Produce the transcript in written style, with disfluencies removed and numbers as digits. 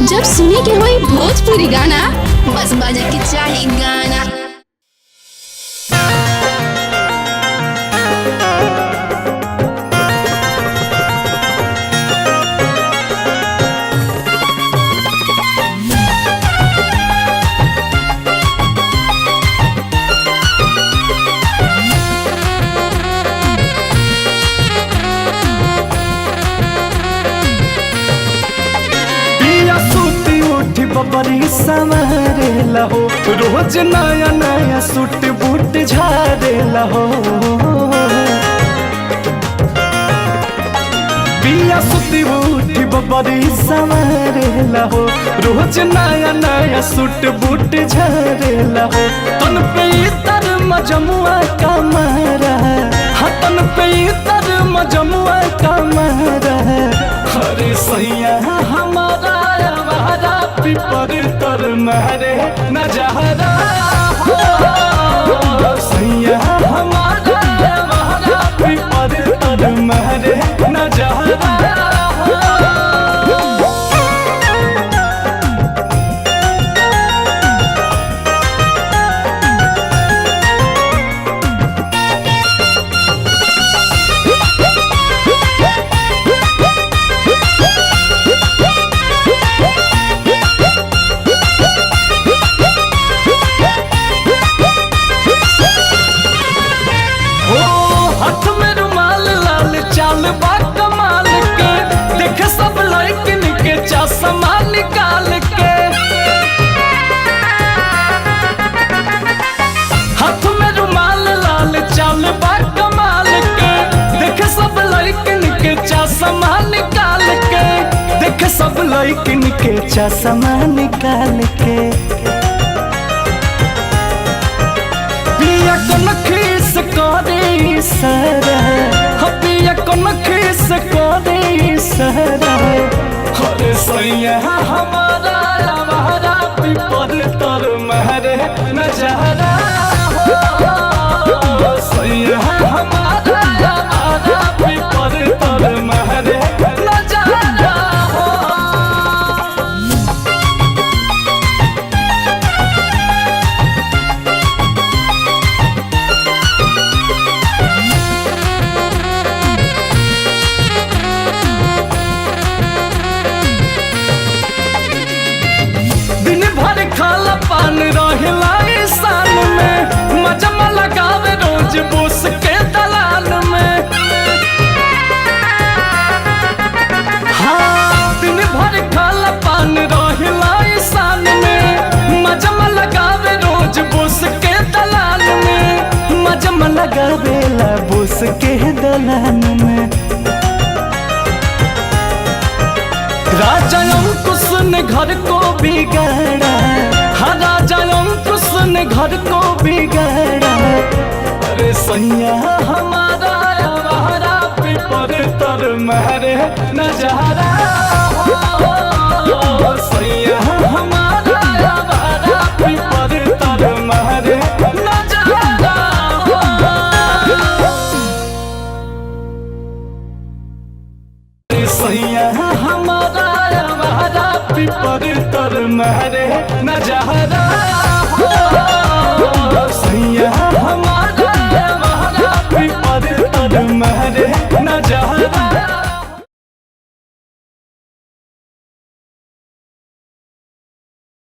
जब सुने के होई भोजपुरी गाना, बस बजे के चाही गाना। बड़ी संवरे लहो, रोज नया नया सूट बूट झारे लहो। पिया सुती बूटी बड़ी संवरे लहो, रोज नया नया सूट बूट झारे लहो। तन पे तर मजमुआ का मारा, हाँ तन पे तर मजमुआ का मारा। अरे सैया हमारा पिपर तर महरे नजहरा सैया हमारा पिपर तर महरे नजहरा। चश्मा निकाल के हाथ में रुमाल लाल चाल बा कमाल के, देख सब लड़किन के चश्मा निकाल के, देख सब लड़किन के चश्मा निकाल के। पिया कन खीस करे सरा, पिया कन खीस करे सरा। अरे सैया हमारा पिपर तर महरे नजहरा सैया हमारा पिपर तर महरे नजहरा। पान रहला ईशान में, मजमा लगावे रोज बोस के दलान में। हाँ दिन भर खाला पान रहला ईशान में, मजमा लगावे रोज बोस के दलान में। मजमा लगावे ला बोस के दलान में। राजा अंकुश ने घर को बिगाड़ा, हाँ राजा अंकुश ने घर को बिगाड़ा। अरे सैया हमारा पिपर तर महरे नजहरा सैया हमारा पिपर तर महरे नजहरा। सैया हमारा पिपर तर महरे नजहरा सैया हमारा पिपर तर महरे नजहरा।